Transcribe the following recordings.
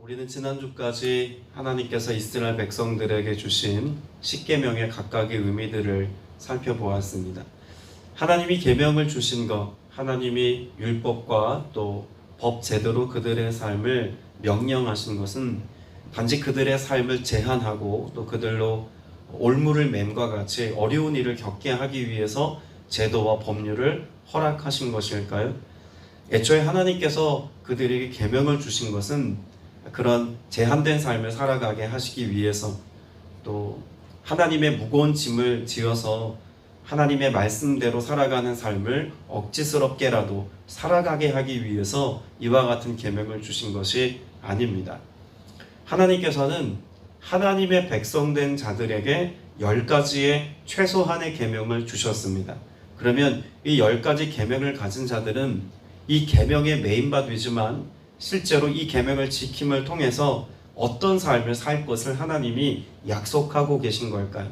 우리는 지난주까지 하나님께서 이스라엘 백성들에게 주신 십계명의 각각의 의미들을 살펴보았습니다. 하나님이 계명을 주신 것, 하나님이 율법과 또 법 제도로 그들의 삶을 명령하신 것은 단지 그들의 삶을 제한하고 또 그들로 올무를 맴과 같이 어려운 일을 겪게 하기 위해서 제도와 법률을 허락하신 것일까요? 애초에 하나님께서 그들에게 계명을 주신 것은 그런 제한된 삶을 살아가게 하시기 위해서, 또 하나님의 무거운 짐을 지어서 하나님의 말씀대로 살아가는 삶을 억지스럽게라도 살아가게 하기 위해서 이와 같은 계명을 주신 것이 아닙니다. 하나님께서는 하나님의 백성된 자들에게 10가지의 최소한의 계명을 주셨습니다. 그러면 이 10가지 계명을 가진 자들은 이 계명에 매인바 되지만 실제로 이 계명을 지킴을 통해서 어떤 삶을 살 것을 하나님이 약속하고 계신 걸까요?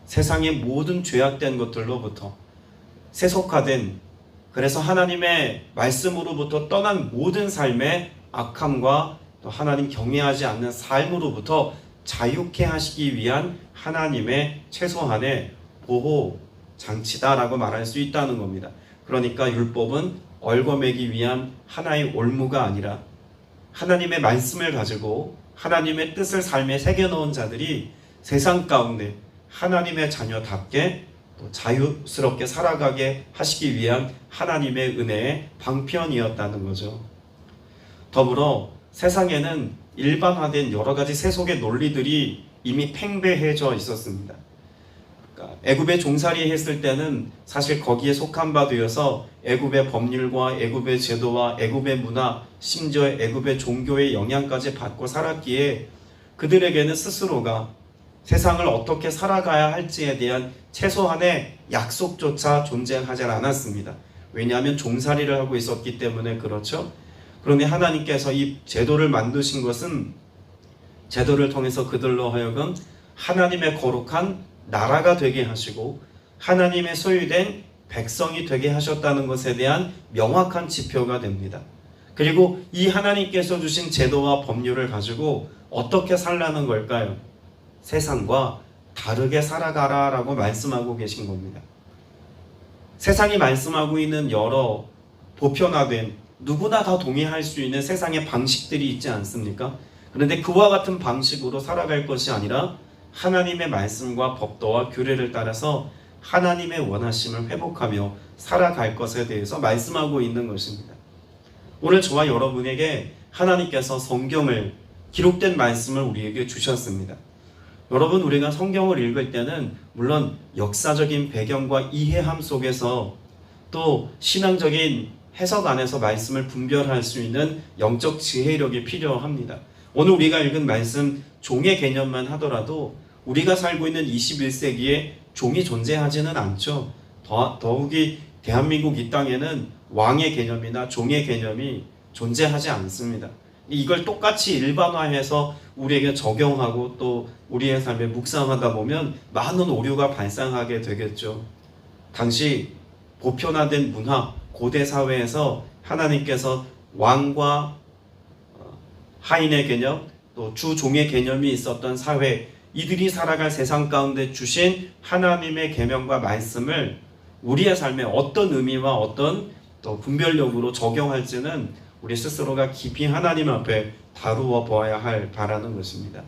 세상의 모든 죄악된 것들로부터 세속화된, 그래서 하나님의 말씀으로부터 떠난 모든 삶의 악함과 또 하나님 경외하지 않는 삶으로부터 자유케 하시기 위한 하나님의 최소한의 보호 장치다라고 말할 수 있다는 겁니다. 그러니까 율법은 얽어매기 위한 하나의 올무가 아니라 하나님의 말씀을 가지고 하나님의 뜻을 삶에 새겨놓은 자들이 세상 가운데 하나님의 자녀답게 또 자유스럽게 살아가게 하시기 위한 하나님의 은혜의 방편이었다는 거죠. 더불어 세상에는 일반화된 여러 가지 세속의 논리들이 이미 팽배해져 있었습니다. 애굽에 종살이 했을 때는 사실 거기에 속한 바 되어서 애굽의 법률과 애굽의 제도와 애굽의 문화, 심지어 애굽의 종교의 영향까지 받고 살았기에 그들에게는 스스로가 세상을 어떻게 살아가야 할지에 대한 최소한의 약속조차 존재하지 않았습니다. 왜냐하면 종살이를 하고 있었기 때문에 그렇죠. 그런데 하나님께서 이 제도를 만드신 것은 제도를 통해서 그들로 하여금 하나님의 거룩한 나라가 되게 하시고 하나님의 소유된 백성이 되게 하셨다는 것에 대한 명확한 지표가 됩니다. 그리고 이 하나님께서 주신 제도와 법률을 가지고 어떻게 살라는 걸까요? 세상과 다르게 살아가라 라고 말씀하고 계신 겁니다. 세상이 말씀하고 있는 여러 보편화된, 누구나 다 동의할 수 있는 세상의 방식들이 있지 않습니까? 그런데 그와 같은 방식으로 살아갈 것이 아니라 하나님의 말씀과 법도와 규례를 따라서 하나님의 원하심을 회복하며 살아갈 것에 대해서 말씀하고 있는 것입니다. 오늘 저와 여러분에게 하나님께서 성경을, 기록된 말씀을 우리에게 주셨습니다. 여러분, 우리가 성경을 읽을 때는 물론 역사적인 배경과 이해함 속에서 또 신앙적인 해석 안에서 말씀을 분별할 수 있는 영적 지혜력이 필요합니다. 오늘 우리가 읽은 말씀 종의 개념만 하더라도 우리가 살고 있는 21세기에 종이 존재하지는 않죠. 더욱이 대한민국 이 땅에는 왕의 개념이나 종의 개념이 존재하지 않습니다. 이걸 똑같이 일반화해서 우리에게 적용하고 또 우리의 삶에 묵상하다 보면 많은 오류가 발생하게 되겠죠. 당시 보편화된 문화, 고대 사회에서 하나님께서 왕과 하인의 개념, 또 주종의 개념이 있었던 사회, 이들이 살아갈 세상 가운데 주신 하나님의 계명과 말씀을 우리의 삶에 어떤 의미와 어떤 또 분별력으로 적용할지는 우리 스스로가 깊이 하나님 앞에 다루어 보아야 할 바라는 것입니다.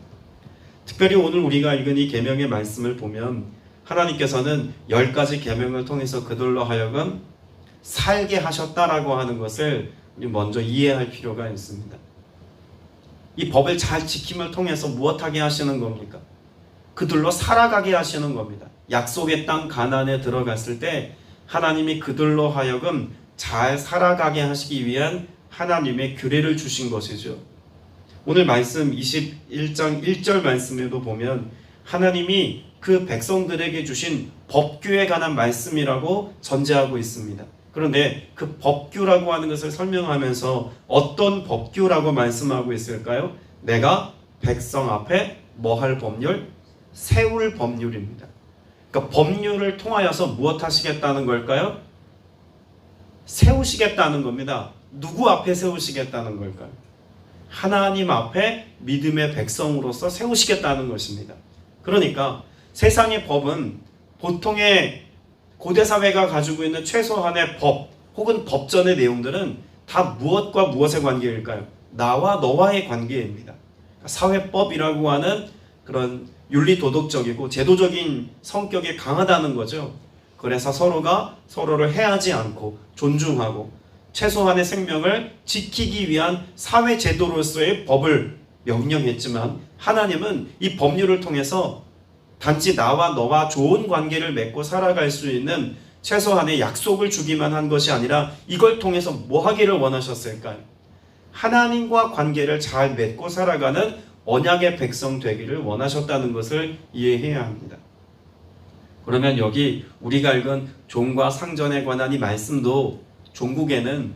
특별히 오늘 우리가 읽은 이 계명의 말씀을 보면 하나님께서는 10가지 계명을 통해서 그들로 하여금 살게 하셨다라고 하는 것을 우리 먼저 이해할 필요가 있습니다. 이 법을 잘 지킴을 통해서 무엇하게 하시는 겁니까? 그들로 살아가게 하시는 겁니다. 약속의 땅 가나안에 들어갔을 때 하나님이 그들로 하여금 잘 살아가게 하시기 위한 하나님의 규례를 주신 것이죠. 오늘 말씀 21장 1절 말씀에도 보면 하나님이 그 백성들에게 주신 법규에 관한 말씀이라고 전제하고 있습니다. 그런데 그 법규라고 하는 것을 설명하면서 어떤 법규라고 말씀하고 있을까요? 내가 백성 앞에 뭐 할 법률? 세울 법률입니다. 그러니까 법률을 통하여서 무엇 하시겠다는 걸까요? 세우시겠다는 겁니다. 누구 앞에 세우시겠다는 걸까요? 하나님 앞에 믿음의 백성으로서 세우시겠다는 것입니다. 그러니까 세상의 법은 보통의 고대 사회가 가지고 있는 최소한의 법 혹은 법전의 내용들은 다 무엇과 무엇의 관계일까요? 나와 너와의 관계입니다. 사회법이라고 하는 그런 윤리 도덕적이고 제도적인 성격이 강하다는 거죠. 그래서 서로가 서로를 해하지 않고 존중하고 최소한의 생명을 지키기 위한 사회 제도로서의 법을 명령했지만, 하나님은 이 법률을 통해서 단지 나와 너와 좋은 관계를 맺고 살아갈 수 있는 최소한의 약속을 주기만 한 것이 아니라 이걸 통해서 뭐 하기를 원하셨을까요? 하나님과 관계를 잘 맺고 살아가는 언약의 백성 되기를 원하셨다는 것을 이해해야 합니다. 그러면 여기 우리가 읽은 종과 상전에 관한 이 말씀도 종국에는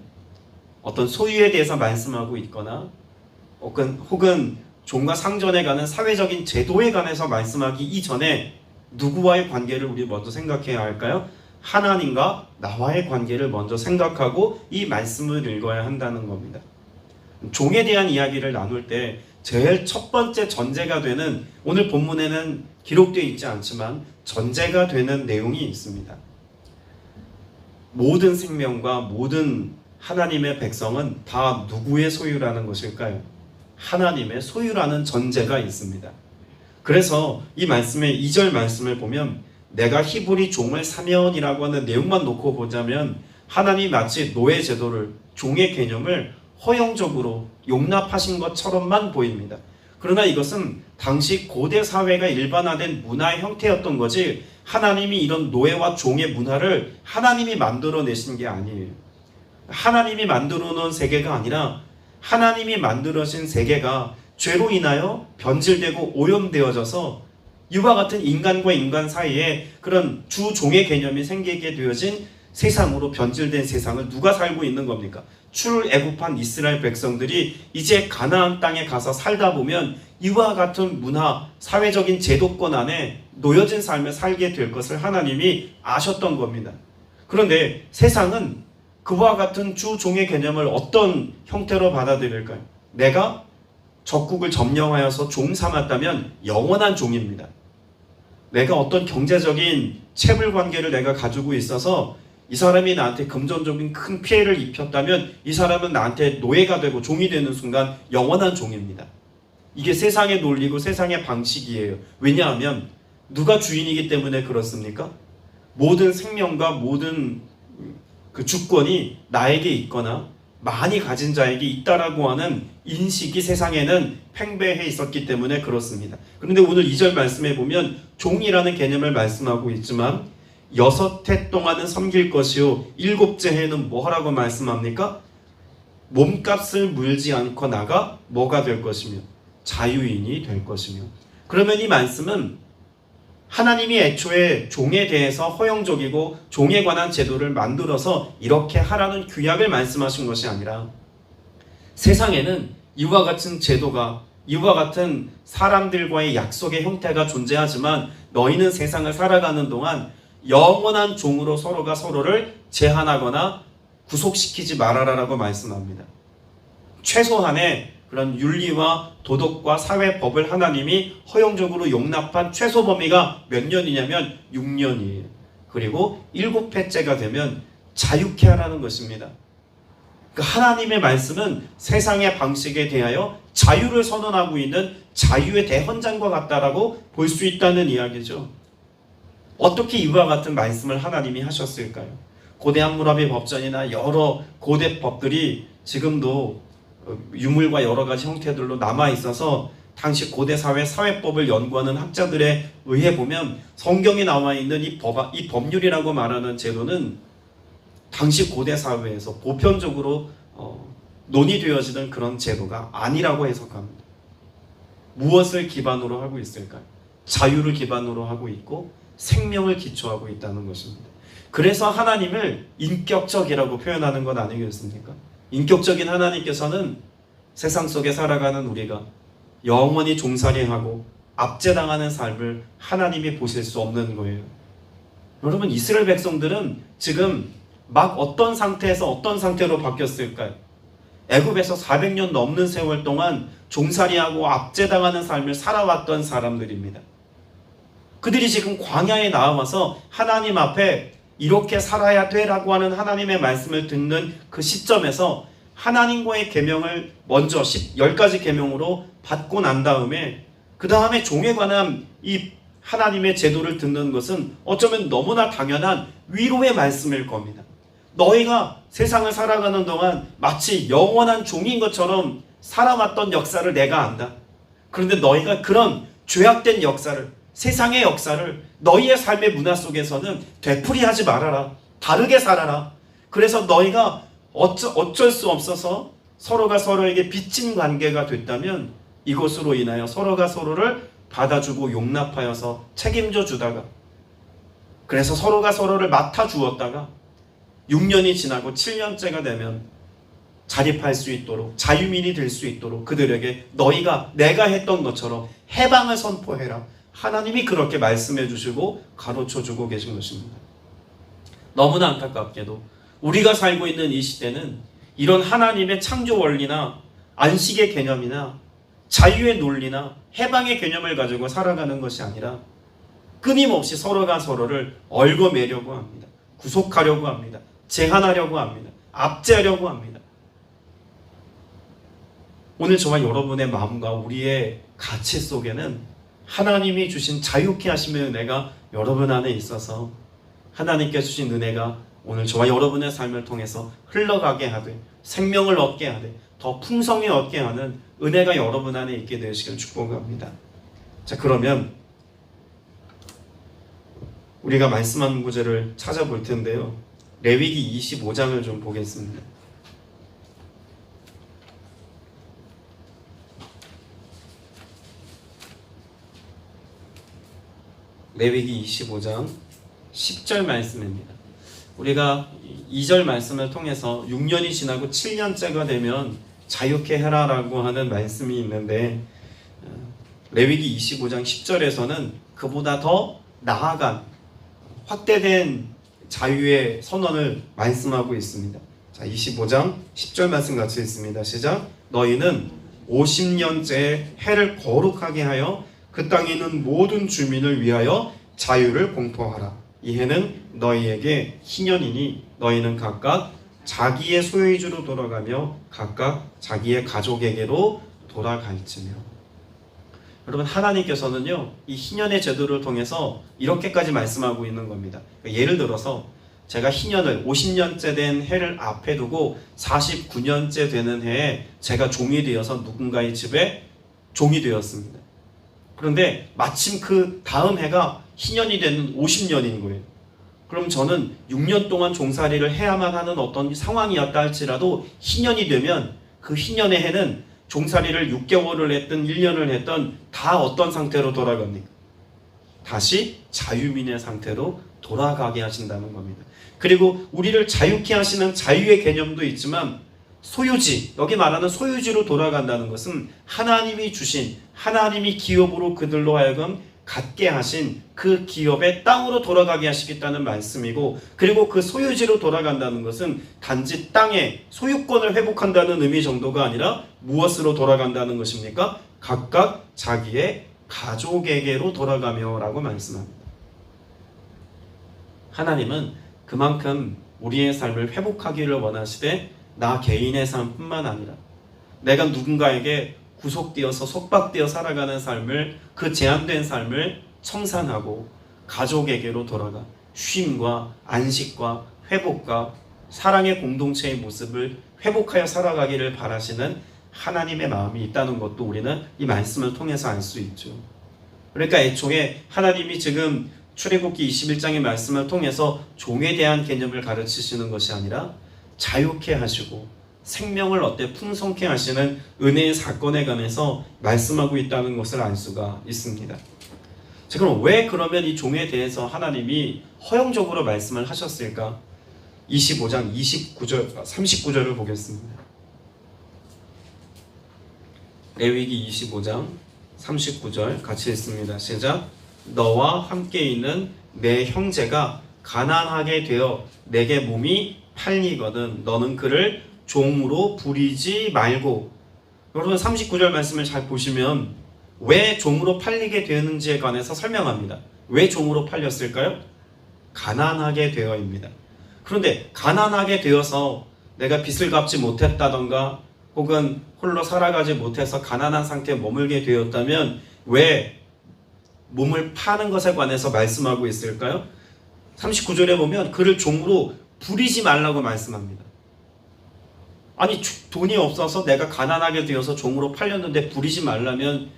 어떤 소유에 대해서 말씀하고 있거나 혹은 종과 상전에 관한 사회적인 제도에 관해서 말씀하기 이전에 누구와의 관계를 우리 먼저 생각해야 할까요? 하나님과 나와의 관계를 먼저 생각하고 이 말씀을 읽어야 한다는 겁니다. 종에 대한 이야기를 나눌 때 제일 첫 번째 전제가 되는, 오늘 본문에는 기록되어 있지 않지만 전제가 되는 내용이 있습니다. 모든 생명과 모든 하나님의 백성은 다 누구의 소유라는 것일까요? 하나님의 소유라는 전제가 있습니다. 그래서 이 말씀의 2절 말씀을 보면 내가 히브리 종을 사면이라고 하는 내용만 놓고 보자면 하나님이 마치 노예 제도를, 종의 개념을 허용적으로 용납하신 것처럼만 보입니다. 그러나 이것은 당시 고대 사회가 일반화된 문화의 형태였던 거지, 하나님이 이런 노예와 종의 문화를 하나님이 만들어내신 게 아니에요. 하나님이 만들어 놓은 세계가 아니라 하나님이 만들어진 세계가 죄로 인하여 변질되고 오염되어져서 이와 같은 인간과 인간 사이에 그런 주 종의 개념이 생기게 되어진 세상으로 변질된 세상을 누가 살고 있는 겁니까? 출애굽한 이스라엘 백성들이 이제 가나안 땅에 가서 살다 보면 이와 같은 문화, 사회적인 제도권 안에 놓여진 삶을 살게 될 것을 하나님이 아셨던 겁니다. 그런데 세상은 그와 같은 주 종의 개념을 어떤 형태로 받아들일까요? 내가 적국을 점령하여서 종 삼았다면 영원한 종입니다. 내가 어떤 경제적인 채물 관계를 내가 가지고 있어서 이 사람이 나한테 금전적인 큰 피해를 입혔다면 이 사람은 나한테 노예가 되고 종이 되는 순간 영원한 종입니다. 이게 세상의 논리고 세상의 방식이에요. 왜냐하면 누가 주인이기 때문에 그렇습니까? 모든 생명과 모든 그 주권이 나에게 있거나 많이 가진 자에게 있다라고 하는 인식이 세상에는 팽배해 있었기 때문에 그렇습니다. 그런데 오늘 2절 말씀에 보면 종이라는 개념을 말씀하고 있지만 6해 동안은 섬길 것이요 7째 해는 뭐라고 말씀합니까? 몸값을 물지 않고 나가 뭐가 될 것이며 자유인이 될 것이며. 그러면 이 말씀은 하나님이 애초에 종에 대해서 허용적이고 종에 관한 제도를 만들어서 이렇게 하라는 규약을 말씀하신 것이 아니라 세상에는 이와 같은 제도가, 이와 같은 사람들과의 약속의 형태가 존재하지만 너희는 세상을 살아가는 동안 영원한 종으로 서로가 서로를 제한하거나 구속시키지 말아라라고 말씀합니다. 최소한의 그런 윤리와 도덕과 사회법을 하나님이 허용적으로 용납한 최소 범위가 몇 년이냐면 6년이에요. 그리고 7회째가 되면 자유케 하라는 것입니다. 하나님의 말씀은 세상의 방식에 대하여 자유를 선언하고 있는 자유의 대헌장과 같다라고 볼 수 있다는 이야기죠. 어떻게 이와 같은 말씀을 하나님이 하셨을까요? 고대 함무라비 법전이나 여러 고대 법들이 지금도 유물과 여러 가지 형태들로 남아 있어서 당시 고대 사회 사회법을 연구하는 학자들에 의해 보면 성경에 나와 있는 이 법률이라고 말하는 제도는 당시 고대 사회에서 보편적으로 논의되어지는 그런 제도가 아니라고 해석합니다. 무엇을 기반으로 하고 있을까요? 자유를 기반으로 하고 있고 생명을 기초하고 있다는 것입니다. 그래서 하나님을 인격적이라고 표현하는 것 아니겠습니까? 인격적인 하나님께서는 세상 속에 살아가는 우리가 영원히 종살이하고 압제당하는 삶을 하나님이 보실 수 없는 거예요. 여러분, 이스라엘 백성들은 지금 막 어떤 상태에서 어떤 상태로 바뀌었을까요? 애굽에서 400년 넘는 세월 동안 종살이하고 압제당하는 삶을 살아왔던 사람들입니다. 그들이 지금 광야에 나와서 하나님 앞에 이렇게 살아야 돼라고 하는 하나님의 말씀을 듣는 그 시점에서 하나님과의 계명을 먼저 10가지 계명으로 받고 난 다음에 그 다음에 종에 관한 이 하나님의 제도를 듣는 것은 어쩌면 너무나 당연한 위로의 말씀일 겁니다. 너희가 세상을 살아가는 동안 마치 영원한 종인 것처럼 살아왔던 역사를 내가 안다. 그런데 너희가 그런 죄악된 역사를, 세상의 역사를 너희의 삶의 문화 속에서는 되풀이하지 말아라. 다르게 살아라. 그래서 너희가 어쩔 수 없어서 서로가 서로에게 빚진 관계가 됐다면 이것으로 인하여 서로가 서로를 받아주고 용납하여서 책임져 주다가, 그래서 서로가 서로를 맡아주었다가 6년이 지나고 7년째가 되면 자립할 수 있도록, 자유민이 될 수 있도록 그들에게 너희가 내가 했던 것처럼 해방을 선포해라. 하나님이 그렇게 말씀해 주시고 가르쳐 주고 계신 것입니다. 너무나 안타깝게도 우리가 살고 있는 이 시대는 이런 하나님의 창조 원리나 안식의 개념이나 자유의 논리나 해방의 개념을 가지고 살아가는 것이 아니라 끊임없이 서로가 서로를 얽어매려고 합니다. 구속하려고 합니다. 제한하려고 합니다. 압제하려고 합니다. 오늘 저와 여러분의 마음과 우리의 가치 속에는 하나님이 주신 자유케 하심의 은혜가 여러분 안에 있어서 하나님께 주신 은혜가 오늘 저와 여러분의 삶을 통해서 흘러가게 하되 생명을 얻게 하되 더 풍성히 얻게 하는 은혜가 여러분 안에 있게 되시길 축복합니다. 자, 그러면 우리가 말씀한 구절을 찾아볼 텐데요. 레위기 25장을 좀 보겠습니다. 레위기 25장 10절 말씀입니다. 우리가 2절 말씀을 통해서 6년이 지나고 7년째가 되면 자유케 해라라고 하는 말씀이 있는데 레위기 25장 10절에서는 그보다 더 나아간 확대된 자유의 선언을 말씀하고 있습니다. 자, 25장 10절 말씀 같이 있습니다. 시작. 너희는 50년째 해를 거룩하게 하여 그 땅에 있는 모든 주민을 위하여 자유를 공포하라. 이 해는 너희에게 희년이니 너희는 각각 자기의 소유주로 돌아가며 각각 자기의 가족에게로 돌아갈지며. 여러분, 하나님께서는요 이 희년의 제도를 통해서 이렇게까지 말씀하고 있는 겁니다. 예를 들어서 제가 희년을 50년째 된 해를 앞에 두고 49년째 되는 해에 제가 종이 되어서 누군가의 집에 종이 되었습니다. 그런데 마침 그 다음 해가 희년이 되는 50년인 거예요. 그럼 저는 6년 동안 종살이를 해야만 하는 어떤 상황이었다 할지라도 희년이 되면 그 희년의 해는 종살이를 6개월을 했든 1년을 했든 다 어떤 상태로 돌아갑니까? 다시 자유민의 상태로 돌아가게 하신다는 겁니다. 그리고 우리를 자유케 하시는 자유의 개념도 있지만 소유지, 여기 말하는 소유지로 돌아간다는 것은 하나님이 주신, 하나님이 기업으로 그들로 하여금 갖게 하신 그 기업의 땅으로 돌아가게 하시겠다는 말씀이고, 그리고 그 소유지로 돌아간다는 것은 단지 땅의 소유권을 회복한다는 의미 정도가 아니라 무엇으로 돌아간다는 것입니까? 각각 자기의 가족에게로 돌아가며 라고 말씀합니다. 하나님은 그만큼 우리의 삶을 회복하기를 원하시되 나 개인의 삶뿐만 아니라 내가 누군가에게 구속되어서 속박되어 살아가는 삶을, 그 제한된 삶을 청산하고 가족에게로 돌아가 쉼과 안식과 회복과 사랑의 공동체의 모습을 회복하여 살아가기를 바라시는 하나님의 마음이 있다는 것도 우리는 이 말씀을 통해서 알 수 있죠. 그러니까 애초에 하나님이 지금 출애굽기 21장의 말씀을 통해서 종에 대한 개념을 가르치시는 것이 아니라 자유케 하시고 생명을 얻되 풍성케 하시는 은혜의 사건에 관해서 말씀하고 있다는 것을 알 수가 있습니다. 자, 그럼 왜 그러면 이 종에 대해서 하나님이 허용적으로 말씀을 하셨을까? 25장 39절을 보겠습니다. 레위기 25장 39절 같이 읽습니다. 시작. 너와 함께 있는 내 형제가 가난하게 되어 내게 몸이 팔리거든 너는 그를 종으로 부리지 말고. 여러분 39절 말씀을 잘 보시면 왜 종으로 팔리게 되었는지에 관해서 설명합니다. 왜 종으로 팔렸을까요? 가난하게 되어입니다. 그런데 가난하게 되어서 내가 빚을 갚지 못했다던가 혹은 홀로 살아가지 못해서 가난한 상태에 머물게 되었다면 왜 몸을 파는 것에 관해서 말씀하고 있을까요? 39절에 보면 그를 종으로 부리지 말라고 말씀합니다. 아니 돈이 없어서 내가 가난하게 되어서 종으로 팔렸는데 부리지 말라면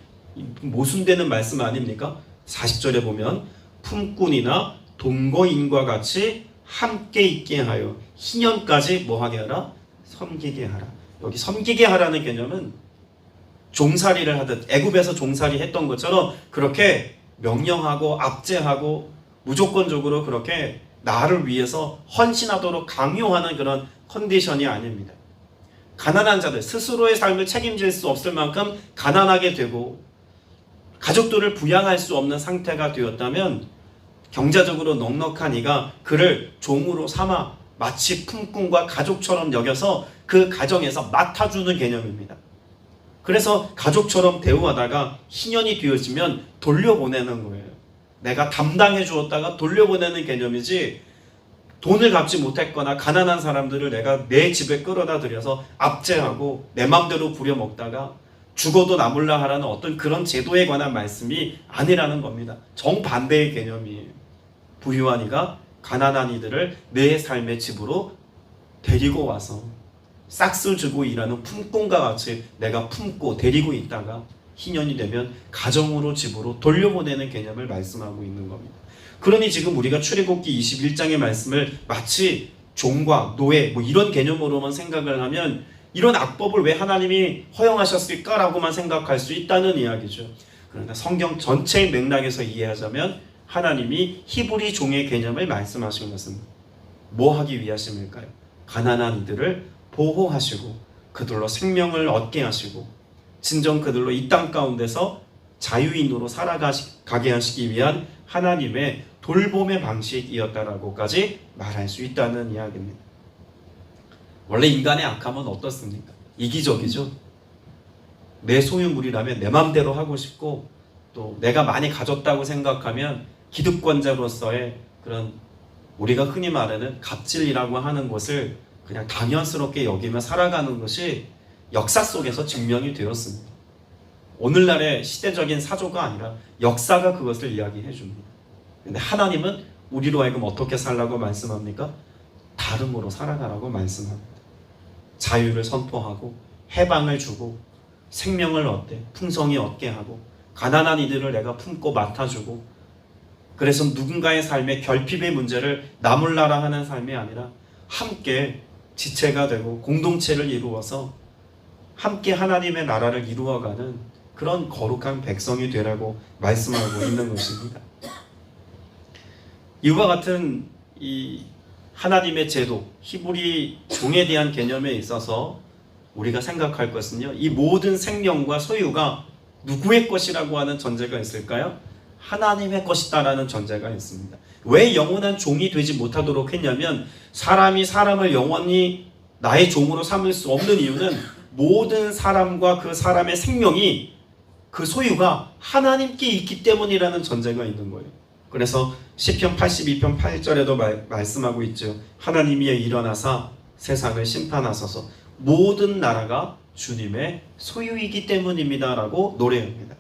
모순되는 말씀 아닙니까? 40절에 보면 품꾼이나 동거인과 같이 함께 있게 하여 희년까지 뭐하게 하라? 섬기게 하라. 여기 섬기게 하라는 개념은 종살이를 하듯 애굽에서 종살이 했던 것처럼 그렇게 명령하고 압제하고 무조건적으로 그렇게 나를 위해서 헌신하도록 강요하는 그런 컨디션이 아닙니다. 가난한 자들, 스스로의 삶을 책임질 수 없을 만큼 가난하게 되고 가족들을 부양할 수 없는 상태가 되었다면 경제적으로 넉넉한 이가 그를 종으로 삼아 마치 품꾼과 가족처럼 여겨서 그 가정에서 맡아주는 개념입니다. 그래서 가족처럼 대우하다가 희년이 되어지면 돌려보내는 거예요. 내가 담당해 주었다가 돌려보내는 개념이지, 돈을 갚지 못했거나 가난한 사람들을 내가 내 집에 끌어다 들여서 압제하고 내 맘대로 부려먹다가 죽어도 나몰라 하라는 어떤 그런 제도에 관한 말씀이 아니라는 겁니다. 정반대의 개념이에요. 부유한 이가 가난한 이들을 내 삶의 집으로 데리고 와서 싹쓸 주고 일하는 품꾼과 같이 내가 품고 데리고 있다가 희년이 되면 가정으로 집으로 돌려보내는 개념을 말씀하고 있는 겁니다. 그러니 지금 우리가 출애굽기 21장의 말씀을 마치 종과 노예 뭐 이런 개념으로만 생각을 하면 이런 악법을 왜 하나님이 허용하셨을까라고만 생각할 수 있다는 이야기죠. 그러나 성경 전체의 맥락에서 이해하자면 하나님이 히브리 종의 개념을 말씀하신 것은 뭐 하기 위하심일까요? 가난한 이들을 보호하시고 그들로 생명을 얻게 하시고 진정 그들로 이 땅 가운데서 자유인으로 살아가게 하시기 위한 하나님의 돌봄의 방식이었다라고까지 말할 수 있다는 이야기입니다. 원래 인간의 악함은 어떻습니까? 이기적이죠. 내 소유물이라면 내 맘대로 하고 싶고 또 내가 많이 가졌다고 생각하면 기득권자로서의 그런 우리가 흔히 말하는 갑질이라고 하는 것을 그냥 당연스럽게 여기며 살아가는 것이 역사 속에서 증명이 되었습니다. 오늘날의 시대적인 사조가 아니라 역사가 그것을 이야기해 줍니다. 근데 하나님은 우리로 하여금 어떻게 살라고 말씀합니까? 다름으로 살아가라고 말씀합니다. 자유를 선포하고 해방을 주고 생명을 얻되 풍성히 얻게 하고 가난한 이들을 내가 품고 맡아주고, 그래서 누군가의 삶의 결핍의 문제를 나몰라라 하는 삶이 아니라 함께 지체가 되고 공동체를 이루어서 함께 하나님의 나라를 이루어가는 그런 거룩한 백성이 되라고 말씀하고 있는 것입니다. 이와 같은 이 하나님의 제도, 히브리 종에 대한 개념에 있어서 우리가 생각할 것은요, 이 모든 생명과 소유가 누구의 것이라고 하는 전제가 있을까요? 하나님의 것이다라는 전제가 있습니다. 왜 영원한 종이 되지 못하도록 했냐면, 사람이 사람을 영원히 나의 종으로 삼을 수 없는 이유는 모든 사람과 그 사람의 생명이, 그 소유가 하나님께 있기 때문이라는 전제가 있는 거예요. 그래서 시편 82편 8절에도 말씀하고 있죠. 하나님이 일어나사 세상을 심판하소서, 모든 나라가 주님의 소유이기 때문입니다 라고 노래합니다.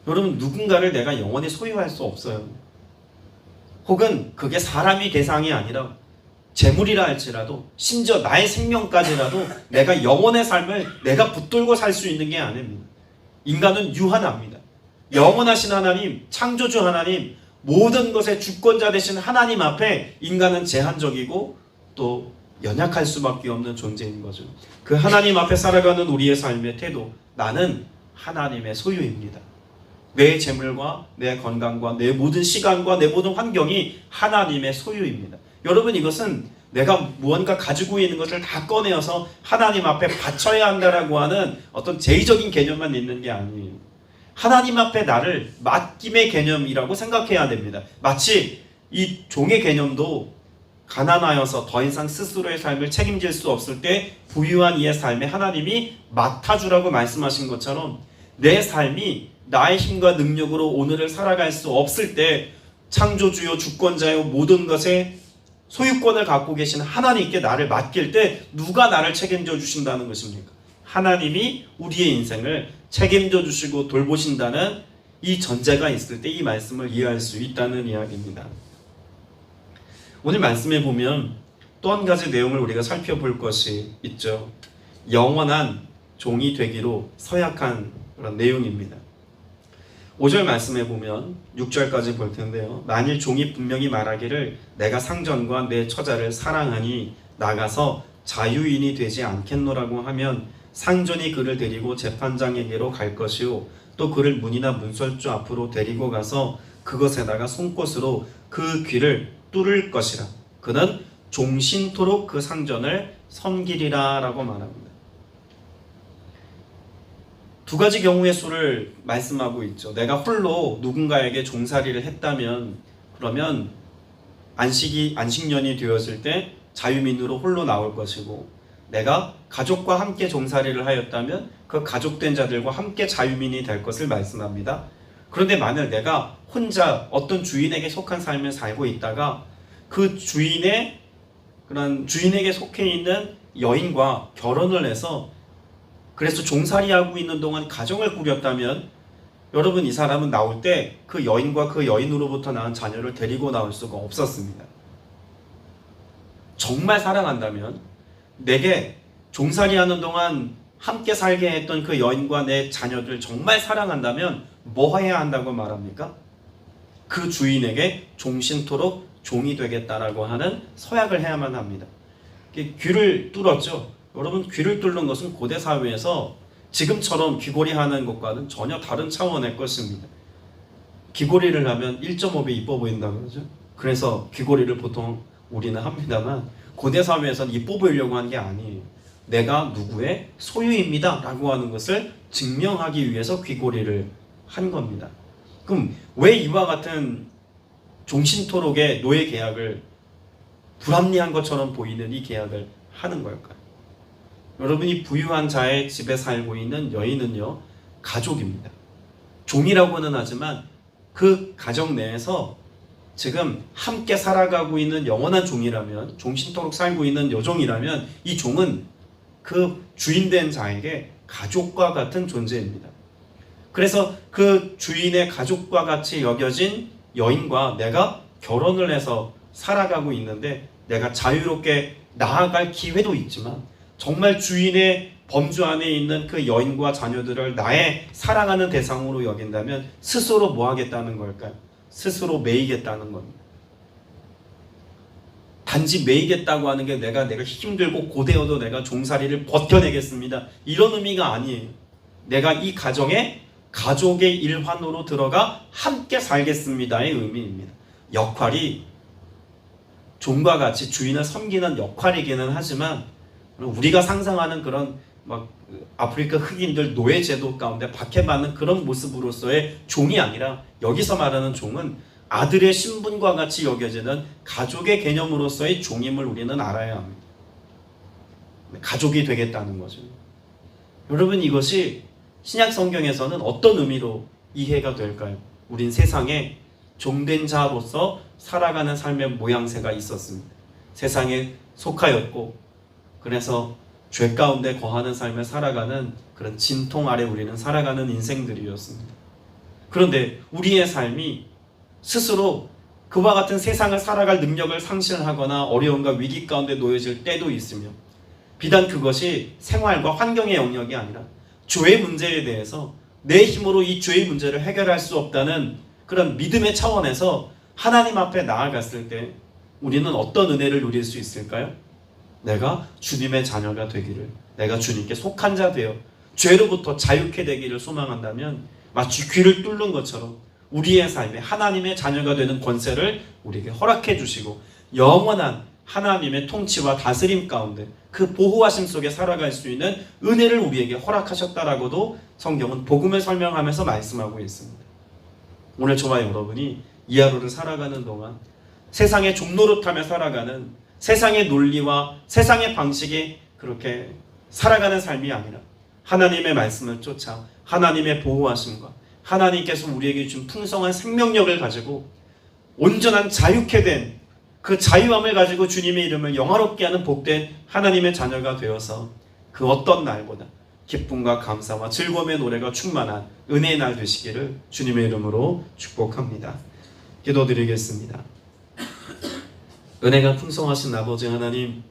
여러분, 누군가를 내가 영원히 소유할 수 없어요. 혹은 그게 사람이 대상이 아니라 재물이라 할지라도, 심지어 나의 생명까지라도 내가 영원의 삶을 내가 붙들고 살 수 있는 게 아닙니다. 인간은 유한합니다. 영원하신 하나님, 창조주 하나님, 모든 것의 주권자 되신 하나님 앞에 인간은 제한적이고 또 연약할 수밖에 없는 존재인 거죠. 그 하나님 앞에 살아가는 우리의 삶의 태도, 나는 하나님의 소유입니다. 내 재물과 내 건강과 내 모든 시간과 내 모든 환경이 하나님의 소유입니다. 여러분, 이것은 내가 무언가 가지고 있는 것을 다 꺼내어서 하나님 앞에 바쳐야 한다라고 하는 어떤 제의적인 개념만 있는 게 아니에요. 하나님 앞에 나를 맡김의 개념이라고 생각해야 됩니다. 마치 이 종의 개념도 가난하여서 더 이상 스스로의 삶을 책임질 수 없을 때 부유한 이의 삶에 하나님이 맡아주라고 말씀하신 것처럼 내 삶이 나의 힘과 능력으로 오늘을 살아갈 수 없을 때 창조주요 주권자요 모든 것의 소유권을 갖고 계신 하나님께 나를 맡길 때 누가 나를 책임져 주신다는 것입니까? 하나님이 우리의 인생을 책임져 주시고 돌보신다는 이 전제가 있을 때 이 말씀을 이해할 수 있다는 이야기입니다. 오늘 말씀에 보면 또 한 가지 내용을 우리가 살펴볼 것이 있죠. 영원한 종이 되기로 서약한 그런 내용입니다. 5절 말씀에 보면 6절까지 볼 텐데요. 만일 종이 분명히 말하기를 내가 상전과 내 처자를 사랑하니 나가서 자유인이 되지 않겠노라고 하면 상전이 그를 데리고 재판장에게로 갈 것이요 또 그를 문이나 문설주 앞으로 데리고 가서 그것에다가 송곳으로 그 귀를 뚫을 것이라. 그는 종신토록 그 상전을 섬기리라 라고 말합니다. 두 가지 경우의 수를 말씀하고 있죠. 내가 홀로 누군가에게 종살이를 했다면 그러면 안식년이 되었을 때 자유민으로 홀로 나올 것이고 내가 가족과 함께 종살이를 하였다면 그 가족된 자들과 함께 자유민이 될 것을 말씀합니다. 그런데 만일 내가 혼자 어떤 주인에게 속한 삶을 살고 있다가 그 주인에게 속해 있는 여인과 결혼을 해서 그래서 종살이하고 있는 동안 가정을 꾸렸다면 여러분 이 사람은 나올 때 그 여인과 그 여인으로부터 낳은 자녀를 데리고 나올 수가 없었습니다. 정말 사랑한다면 내게 종살이하는 동안 함께 살게 했던 그 여인과 내 자녀들 정말 사랑한다면 뭐 해야 한다고 말합니까? 그 주인에게 종신토록 종이 되겠다라고 하는 서약을 해야만 합니다. 귀를 뚫었죠. 여러분 귀를 뚫는 것은 고대 사회에서 지금처럼 귀걸이하는 것과는 전혀 다른 차원의 것입니다. 귀걸이를 하면 1.5배 이뻐 보인다고 그러죠. 그래서 귀걸이를 보통 우리는 합니다만 고대 사회에서는 이뻐 보이려고 한 게 아니에요. 내가 누구의 소유입니다 라고 하는 것을 증명하기 위해서 귀걸이를 한 겁니다. 그럼 왜 이와 같은 종신토록의 노예 계약을 불합리한 것처럼 보이는 이 계약을 하는 걸까요? 여러분이 부유한 자의 집에 살고 있는 여인은요 가족입니다. 종이라고는 하지만 그 가정 내에서 지금 함께 살아가고 있는 영원한 종이라면 종신토록 살고 있는 여종이라면 이 종은 그 주인된 자에게 가족과 같은 존재입니다. 그래서 그 주인의 가족과 같이 여겨진 여인과 내가 결혼을 해서 살아가고 있는데 내가 자유롭게 나아갈 기회도 있지만 정말 주인의 범주 안에 있는 그 여인과 자녀들을 나의 사랑하는 대상으로 여긴다면 스스로 뭐 하겠다는 걸까요? 스스로 매이겠다는 겁니다. 단지 매이겠다고 하는 게 내가 힘들고 고되어도 내가 종살이를 버텨내겠습니다. 이런 의미가 아니에요. 내가 이 가정에 가족의 일환으로 들어가 함께 살겠습니다의 의미입니다. 역할이 종과 같이 주인을 섬기는 역할이기는 하지만 우리가 상상하는 그런 아프리카 흑인들 노예 제도 가운데 박해받는 그런 모습으로서의 종이 아니라 여기서 말하는 종은 아들의 신분과 같이 여겨지는 가족의 개념으로서의 종임을 우리는 알아야 합니다. 가족이 되겠다는 거죠. 여러분 이것이 신약 성경에서는 어떤 의미로 이해가 될까요? 우린 세상에 종된 자로서 살아가는 삶의 모양새가 있었습니다. 세상에 속하였고 그래서 죄 가운데 거하는 삶을 살아가는 그런 진통 아래 우리는 살아가는 인생들이었습니다. 그런데 우리의 삶이 스스로 그와 같은 세상을 살아갈 능력을 상실하거나 어려움과 위기 가운데 놓여질 때도 있으며 비단 그것이 생활과 환경의 영역이 아니라 죄의 문제에 대해서 내 힘으로 이 죄의 문제를 해결할 수 없다는 그런 믿음의 차원에서 하나님 앞에 나아갔을 때 우리는 어떤 은혜를 누릴 수 있을까요? 내가 주님의 자녀가 되기를, 내가 주님께 속한 자 되어 죄로부터 자유케 되기를 소망한다면 마치 귀를 뚫는 것처럼 우리의 삶에 하나님의 자녀가 되는 권세를 우리에게 허락해 주시고 영원한 하나님의 통치와 다스림 가운데 그 보호하심 속에 살아갈 수 있는 은혜를 우리에게 허락하셨다라고도 성경은 복음을 설명하면서 말씀하고 있습니다. 오늘 저와 여러분이 이 하루를 살아가는 동안 세상의 종노릇하며 살아가는 세상의 논리와 세상의 방식이 그렇게 살아가는 삶이 아니라 하나님의 말씀을 쫓아 하나님의 보호하심과 하나님께서 우리에게 준 풍성한 생명력을 가지고 온전한 자유케 된 그 자유함을 가지고 주님의 이름을 영화롭게 하는 복된 하나님의 자녀가 되어서 그 어떤 날보다 기쁨과 감사와 즐거움의 노래가 충만한 은혜의 날 되시기를 주님의 이름으로 축복합니다. 기도드리겠습니다. 은혜가 풍성하신 아버지 하나님,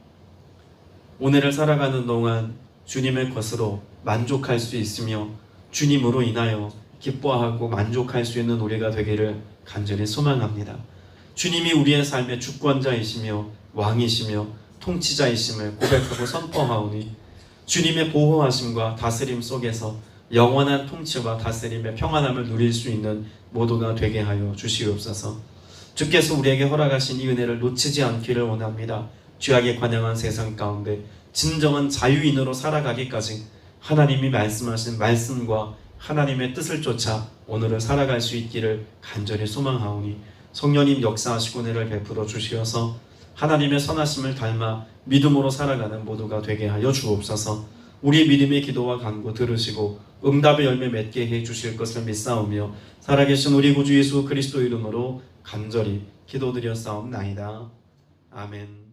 오늘을 살아가는 동안 주님의 것으로 만족할 수 있으며 주님으로 인하여 기뻐하고 만족할 수 있는 우리가 되기를 간절히 소망합니다. 주님이 우리의 삶의 주권자이시며 왕이시며 통치자이심을 고백하고 선포하오니 주님의 보호하심과 다스림 속에서 영원한 통치와 다스림의 평안함을 누릴 수 있는 모두가 되게 하여 주시옵소서. 주께서 우리에게 허락하신 이 은혜를 놓치지 않기를 원합니다. 죄악에 관영한 세상 가운데 진정한 자유인으로 살아가기까지 하나님이 말씀하신 말씀과 하나님의 뜻을 쫓아 오늘을 살아갈 수 있기를 간절히 소망하오니 성령님 역사하시고 은혜를 베풀어 주시어서 하나님의 선하심을 닮아 믿음으로 살아가는 모두가 되게 하여 주옵소서. 우리의 믿음의 기도와 간구 들으시고 응답의 열매 맺게 해 주실 것을 믿사오며 살아계신 우리 구주 예수 그리스도 이름으로 간절히 기도드렸사옵나이다. 아멘.